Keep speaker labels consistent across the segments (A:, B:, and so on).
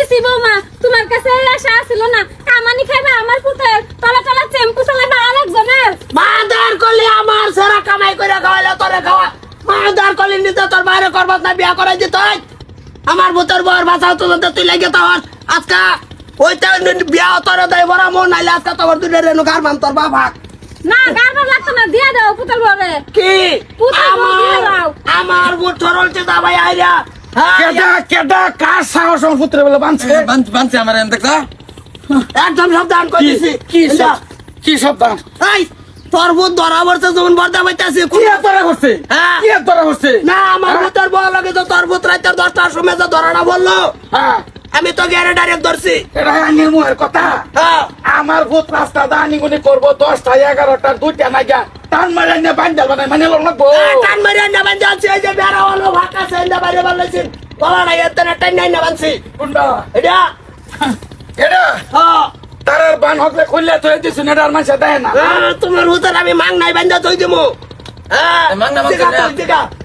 A: দিছি বৌমা তোমার কাছে আশা আছিল না কামানি খাইবা আমার পুতের তলা তলা চেম্পু চালাইবা আরেকজনের
B: মাদার কলি আমার সারা কামাই করে খাওয়াইলে তোরে খাওয়া মাদার কলি নিতে তোর বাইরে করবাস না বিয়া করাই দিত আমার ভূতের বর বাঁচাও তুই লেগে তোর আজকা ওইটা বিয়া তোরে দেয় বড় মন নাইলে আজকা তোর দুটো রেনু গার মান তোর বাবা
A: না গারবার লাগতো না দিয়া দাও পুতের বরে
B: কি
A: পুতের বর দিয়া দাও
B: আমার বুট ধরলছে দা ভাই আইরা
C: কেডা কেডা কার সাহস আমার পুত্রে বলে বানছে
D: বানছে আমার এন দেখলা
B: একদম সাবধান কই দিছি
C: কি শব্দ
B: এই তোর বুট ধরা পড়ছে যেমন বর্দা পাইতাছি
C: কি তোরা করছে
B: হ্যাঁ
C: কি তোরা করছে
B: না আমার ভূতের বল লাগে তো তোর ভূত রাইতের 10টার সময় যে ধরাটা বললো
C: হ্যাঁ
B: আমি তো গেরে ডাইরেক্ট ধরছি
C: এটা আনির মুহের কথা
B: হ্যাঁ
C: আমার ভূত রাস্তা দানি গুনি করবো 10টা 11টা 2টা নাগা টান মারে না বান্ডাল বানাই মানে লাগবো
B: টান মারিয়া না বান যাচ্ছে এই যে বেড়া হলো ভাকা সেন্ডা বাইরে বানাইছেন বলা না এত না টান নাই না বানছি
C: কোনটা
B: এটা
C: এটা
B: হ্যাঁ
C: তারার বান হকলে খুললে তো দিছ না আর মানুষ দেয় না
B: তোমার ভূতের আমি মাং নাই বান্দা তুই দিমু হ্যাঁ
D: মাং না, মাং
B: ঠিক
D: না।
B: আছে ঠিক আছে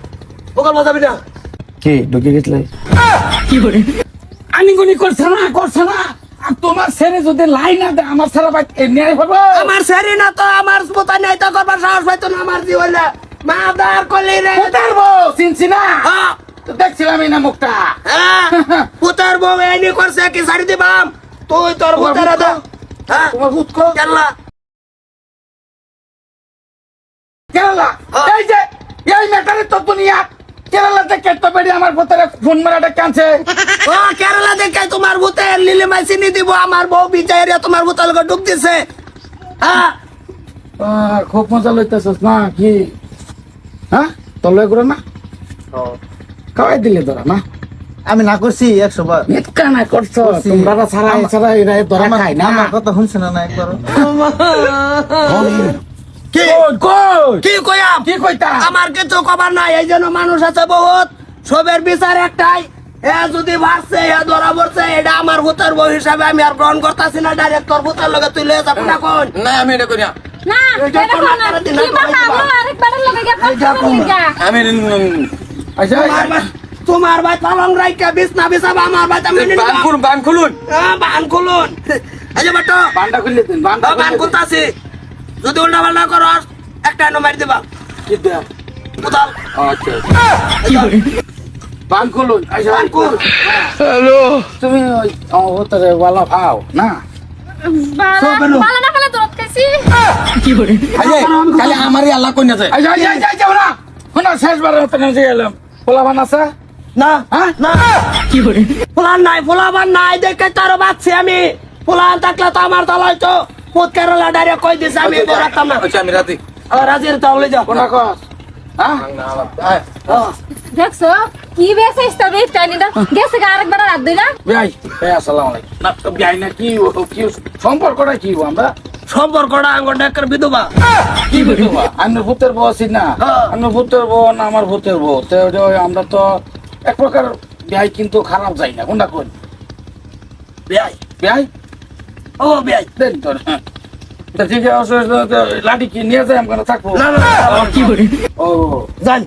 B: বকল বাজাবি না
C: কি ঢুকে গেছলে আনি গুনি করছ না আর তোমার ছেলে যদি লাই না দেয় আমার ছেলে ভাই ন্যায় হবে
B: আমার সেরি না তো আমার পোতা নাই তো করবার সাহস পাইতো না আমার জীবনে মাদার কলি রে
C: কোথার বউ চিনছি না
B: হ্যাঁ
C: তো দেখছিলাম এই না মুখটা
B: হ্যাঁ পুতার বউ এনি করছে কি ছাড়ি দিবাম তুই তোর পুতারা দে হ্যাঁ
C: তোমার ভূত কো
B: কেলা
C: কেরালা
B: হ্যাঁ।
C: এই যে এই মেটারে তো দুনিয়া কেরালাতে কেটে বেড়ে আমার ভূতের ফোন মারাটা কানছে
B: ও কেরালা দেখে তোমার ভূতে লিলি মাইসিনি দিব আমার বউ বিচারে তোমার ভূতাল গো ডুব দিছে হ্যাঁ
C: খুব মজা লইতেছস না কি হ্যাঁ তলে করে না খাওয়াই দিলে তোরা না
E: আমি না করছি 100 বার
C: মিথ্যা না করছো
E: করছি।
C: তোমরা ছাড়া এরা ধরা খাই না
E: আমার কথা শুনছ না একবার
B: কি
C: কই
B: কি কইয়াম
C: কি কইতা
B: আমার কিছু খবর নাই এই জন্য মানুষ আছে বহুত সবের বিচার একটাই এ যদি বাড়ছে এ ধরা পড়ছে এটা আমার ভূতের বউ হিসাবে আমি আর গ্রহণ করতেছি না ডাইরেক্ট তোর ভূতের লগে তুই লয়ে যাবো না কোন
D: না আমি এটা করি না
A: না
B: এইটা
A: এটা
B: তো
A: কোন
B: না করে দিন,
A: কি
B: না করে
A: বাবা
B: দিবা।
A: আমরা আরেকবারের লগে গিয়া
B: এইটা
A: কথা
B: কোন?
A: বলি গা
D: আমি
C: আচ্ছা
B: তোমার ভাই পালং রাইকা বিছনা বিছাবা আমার ভাই আমি নিব
D: বান খুলুন
B: বান খুলুন এই যে বাটো
C: বান্ডা খুললে দিন
B: বান খুলতাছি যদি উল্টা পাল্টা করস একটা এনে মারি দিবা কোথাল
C: আচ্ছা বান খুলুন আচ্ছা
B: বান খুল
C: তুমি ওই আমার ভূতের ওয়ালা ভাও না
A: বালা না ফেলে দরদ খাইছি
D: আরে কালে আমারই আল্লাহ কই না যায়
C: আচ্ছা আচ্ছা যাও না শোনা শেষবারের মতো নিয়ে গেলাম পোলাবান আছে
B: না
C: হ্যাঁ
B: না ফুলান নাই ফুলাবান নাই দেখে তার বাচ্চি আমি ফুলান থাকলে তো আমার তালাই তো পুত কেরালা ডাইরেক্ট কই দিছে আমি বড় রাখতাম না
D: আচ্ছা আমি রাতে
B: রাজির তাহলে যাও
C: কোনা কস হ্যাঁ
A: দেখছো কি বেসাইছ তবে টাইনিটা গেছে গা আরেকবার রাত দিলা
C: ভাই ভাই আসসালামু আলাইকুম না তো ভাই না কি কি সম্পর্কটা কি আমরা
B: সম্পর্কটা আঙ্গুর ডাক্তার বিধবা
C: কি বুঝবা আমি ভূতের বউ আছি না
B: হ্যাঁ।
C: আমি ভূতের বউ না আমার ভূতের বউ তো ওটা ওই আমরা তো এক প্রকার ভাই কিন্তু খারাপ যাই না কোনটা কোন
B: বিয়াই
C: ভাই
B: ও বিয়াই
C: দেন তোর তা ঠিক আছে লাঠি কি নিয়ে যাই আমরা থাকবো
B: না না না,
C: ও
B: জান